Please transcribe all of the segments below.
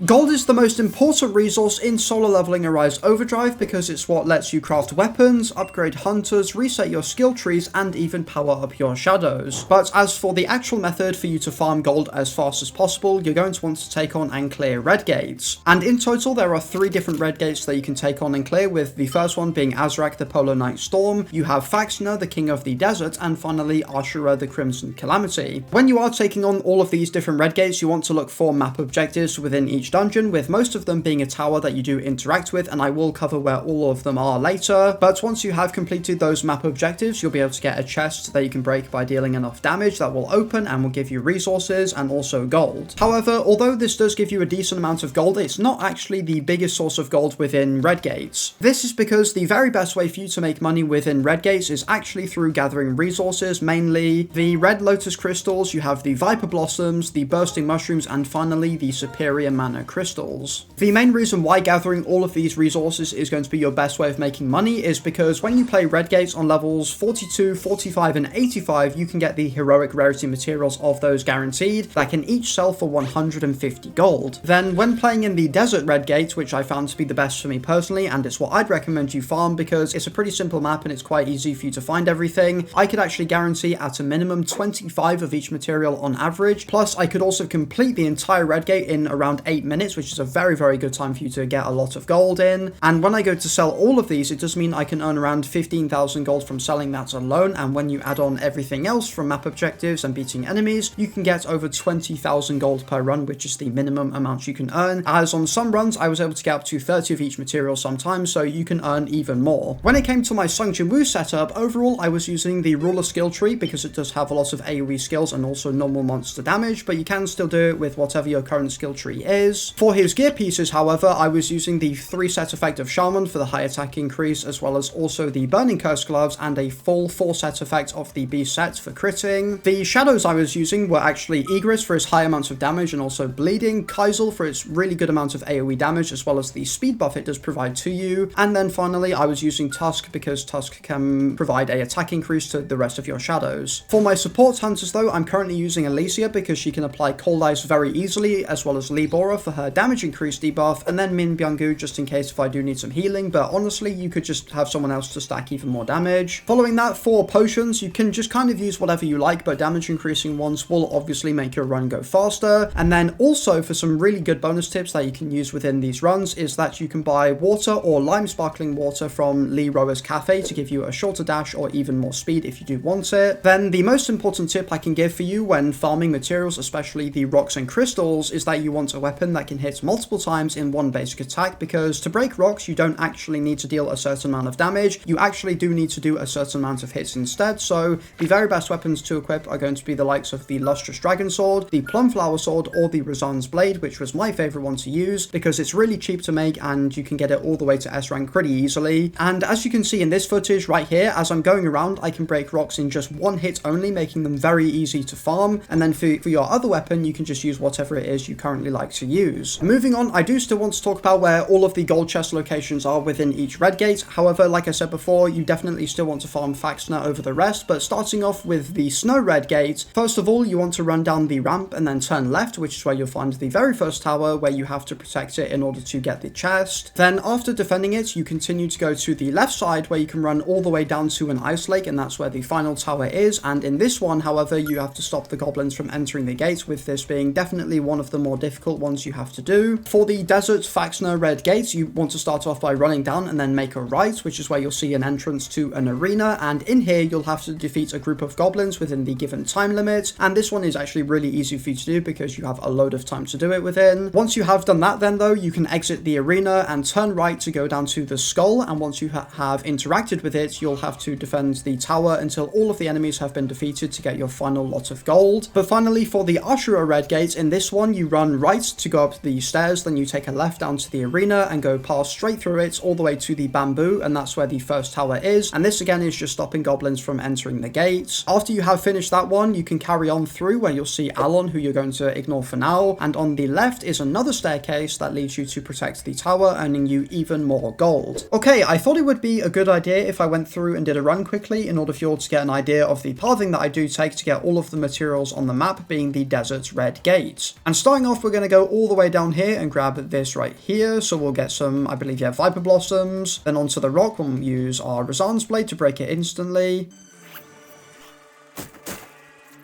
Gold is the most important resource in solo leveling Arise Overdrive because it's what lets you craft weapons, upgrade hunters, reset your skill trees, and even power up your shadows. But as for the actual method for you to farm gold as fast as possible, you're going to want to take on and clear red gates. And in total, there are 3 different red gates that you can take on and clear, with the first one being Azrak, the Polar Night Storm, you have Faxner, the King of the Desert, and finally Ashura, the Crimson Calamity. When you are taking on all of these different red gates, you want to look for map objectives within each dungeon, with most of them being a tower that you do interact with, and I will cover where all of them are later. But once you have completed those map objectives, you'll be able to get a chest that you can break by dealing enough damage that will open and will give you resources and also gold. However, although this does give you a decent amount of gold, it's not actually the biggest source of gold within red gates. This is because the very best way for you to make money within red gates is actually through gathering resources, mainly the red lotus crystals, you have the viper blossoms, the bursting mushrooms, and finally the superior mana crystals. The main reason why gathering all of these resources is going to be your best way of making money is because when you play red gates on levels 42, 45, and 85, you can get the heroic rarity materials of those guaranteed that can each sell for 150 gold. Then when playing in the desert red gate, which I found to be the best for me personally, and it's what I'd recommend you farm because it's a pretty simple map and it's quite easy for you to find everything, I could actually guarantee at a minimum 25 of each material on average, plus I could also complete the entire red gate in around 8 minutes, which is a very, very good time for you to get a lot of gold in. And when I go to sell all of these, it does mean I can earn around 15,000 gold from selling that alone, and when you add on everything else from map objectives and beating enemies, you can get over 20,000 gold per run, which is the minimum amount you can earn, as on some runs I was able to get up to 30 of each material sometimes, so you can earn even more. When it came to my Sung Jin Woo setup, overall I was using the ruler skill tree because it does have a lot of AoE skills and also normal monster damage, but you can still do it with whatever your current skill tree is. For his gear pieces, however, I was using the 3-set effect of Shaman for the high attack increase, as well as also the Burning Curse gloves and a full 4-set effect of the Beast set for critting. The shadows I was using were actually Igris for his high amounts of damage and also bleeding, Kaisel for its really good amount of AoE damage, as well as the speed buff it does provide to you, and then finally I was using Tusk because Tusk can provide a attack increase to the rest of your shadows. For my support hunters though, I'm currently using Alicia because she can apply Cold Ice very easily, as well as Libora for her damage increase debuff, and then Min Byung-gu just in case if I do need some healing, but honestly you could just have someone else to stack even more damage. Following that, for potions, you can just kind of use whatever you like, but damage increasing ones will obviously make your run go faster. And then also for some really good bonus tips that you can use within these runs is that you can buy water or lime sparkling water from Lee Rower's Cafe to give you a shorter dash or even more speed if you do want it. Then the most important tip I can give for you when farming materials, especially the rocks and crystals, is that you want a weapon that can hit multiple times in one basic attack, because to break rocks you don't actually need to deal a certain amount of damage, you actually do need to do a certain amount of hits instead. So the very best weapons to equip are going to be the likes of the Lustrous Dragon Sword, the Plumflower Sword, or the Razan's Blade, which was my favourite one to use because it's really cheap to make and you can get it all the way to S rank pretty easily. And as you can see in this footage right here, as I'm going around I can break rocks in just one hit only, making them very easy to farm. And then for your other weapon you can just use whatever it is you currently like to use. Moving on, I do still want to talk about where all of the gold chest locations are within each red gate. However, like I said before, you definitely still want to farm Faxner over the rest, but starting off with the snow red gate, first of all you want to run down the ramp and then turn left, which is where you'll find the very first tower where you have to protect it in order to get the chest. Then after defending it, you continue to go to the left side where you can run all the way down to an ice lake, and that's where the final tower is. And in this one, however, you have to stop the goblins from entering the gate, with this being definitely one of the more difficult ones you have to do. For the desert Faxner red gate, you want to start off by running down and then make a right, which is where you'll see an entrance to an arena, and in here you'll have to defeat a group of goblins within the given time limit, and this one is actually really easy for you to do because you have a load of time to do it within. Once you have done that then though, you can exit the arena and turn right to go down to the skull, and once you have interacted with it, you'll have to defend the tower until all of the enemies have been defeated to get your final lot of gold. But finally, for the Ashura red gate, in this one you run right to go up the stairs, then you take a left down to the arena and go past straight through it all the way to the bamboo, and that's where the first tower is, and this again is just stopping goblins from entering the gates. After you have finished that one, you can carry on through where you'll see Alon, who you're going to ignore for now, and on the left is another staircase that leads you to protect the tower, earning you even more gold. Okay, I thought it would be a good idea if I went through and did a run quickly in order for you all to get an idea of the pathing that I do take to get all of the materials on the map, being the desert red gate. And starting off, we're going to go all all the way down here and grab this right here. So we'll get some, I believe, yeah, Viper Blossoms. Then onto the rock, we'll use our Razan's Blade to break it instantly.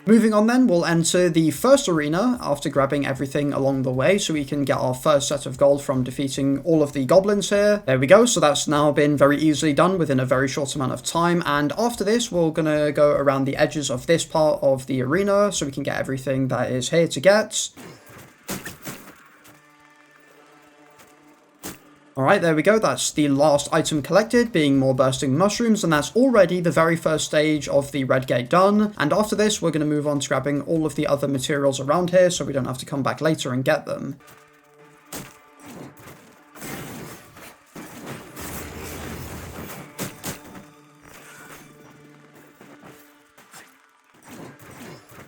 Moving on then, we'll enter the first arena after grabbing everything along the way so we can get our first set of gold from defeating all of the goblins here. There we go, so that's now been very easily done within a very short amount of time, and after this we're gonna go around the edges of this part of the arena so we can get everything that is here to get. Alright, there we go, that's the last item collected, being more bursting mushrooms, and that's already the very first stage of the red gate done. And after this, we're going to move on to grabbing all of the other materials around here, so we don't have to come back later and get them.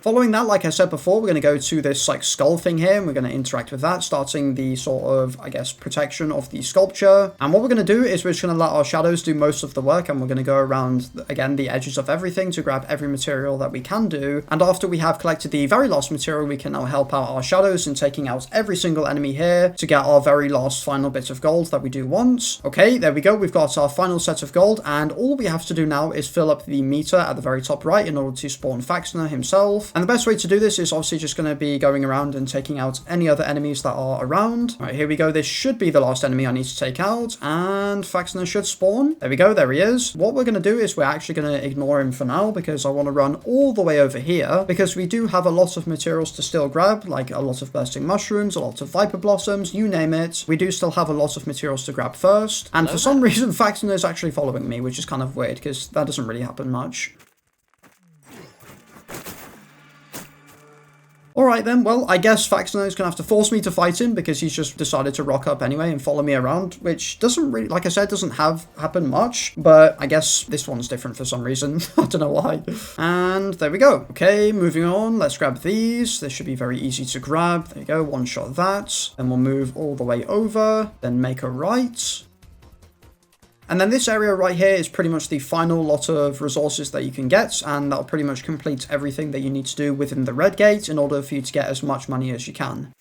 Following that, like I said before, we're going to go to this like skull thing here, and we're going to interact with that, starting the sort of, I guess, protection of the sculpture. And what we're going to do is we're just going to let our shadows do most of the work, and we're going to go around, again, the edges of everything to grab every material that we can do. And after we have collected the very last material, we can now help out our shadows in taking out every single enemy here to get our very last final bit of gold that we do want. Okay, there we go. We've got our final set of gold, and all we have to do now is fill up the meter at the very top right in order to spawn Faxner himself. And the best way to do this is obviously just going to be going around and taking out any other enemies that are around. All right, here we go. This should be the last enemy I need to take out, and Faxner should spawn. There we go. There he is. What we're going to do is we're actually going to ignore him for now because I want to run all the way over here because we do have a lot of materials to still grab, like a lot of bursting mushrooms, a lot of Viper Blossoms, you name it. We do still have a lot of materials to grab first, and for some reason Faxner is actually following me, which is kind of weird because that doesn't really happen much. Alright then, well, I guess Faxner is going to have to force me to fight him because he's just decided to rock up anyway and follow me around, which doesn't really, like I said, doesn't happen much, but I guess this one's different for some reason. I don't know why. And there we go. Okay, moving on, let's grab these. This should be very easy to grab. There you go, one shot that. Then we'll move all the way over, then make a right. And then this area right here is pretty much the final lot of resources that you can get, and that'll pretty much complete everything that you need to do within the red gate in order for you to get as much money as you can.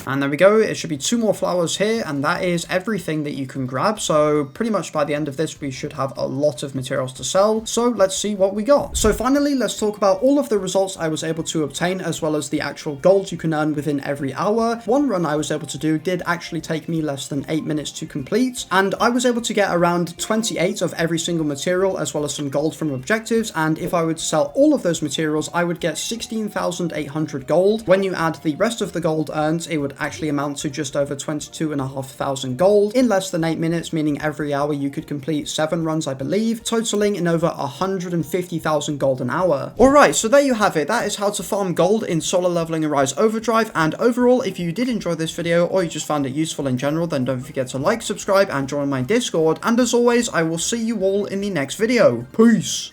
And there we go, it should be 2 more flowers here, and that is everything that you can grab. So pretty much by the end of this, we should have a lot of materials to sell. So let's see what we got. So finally, let's talk about all of the results I was able to obtain, as well as the actual gold you can earn within every hour. One run I was able to do did actually take me less than 8 minutes to complete, and I was able to get around 28 of every single material, as well as some gold from objectives. And if I were to sell all of those materials, I would get 16,800 gold. When you add the rest of the gold earned, it would actually amount to just over 22,500 gold in less than 8 minutes, meaning every hour you could complete 7 runs, I believe, totaling in over 150,000 gold an hour. Alright, so there you have it. That is how to farm gold in Solo Leveling Arise Overdrive, and overall, if you did enjoy this video or you just found it useful in general, then don't forget to like, subscribe, and join my Discord, and as always, I will see you all in the next video. Peace!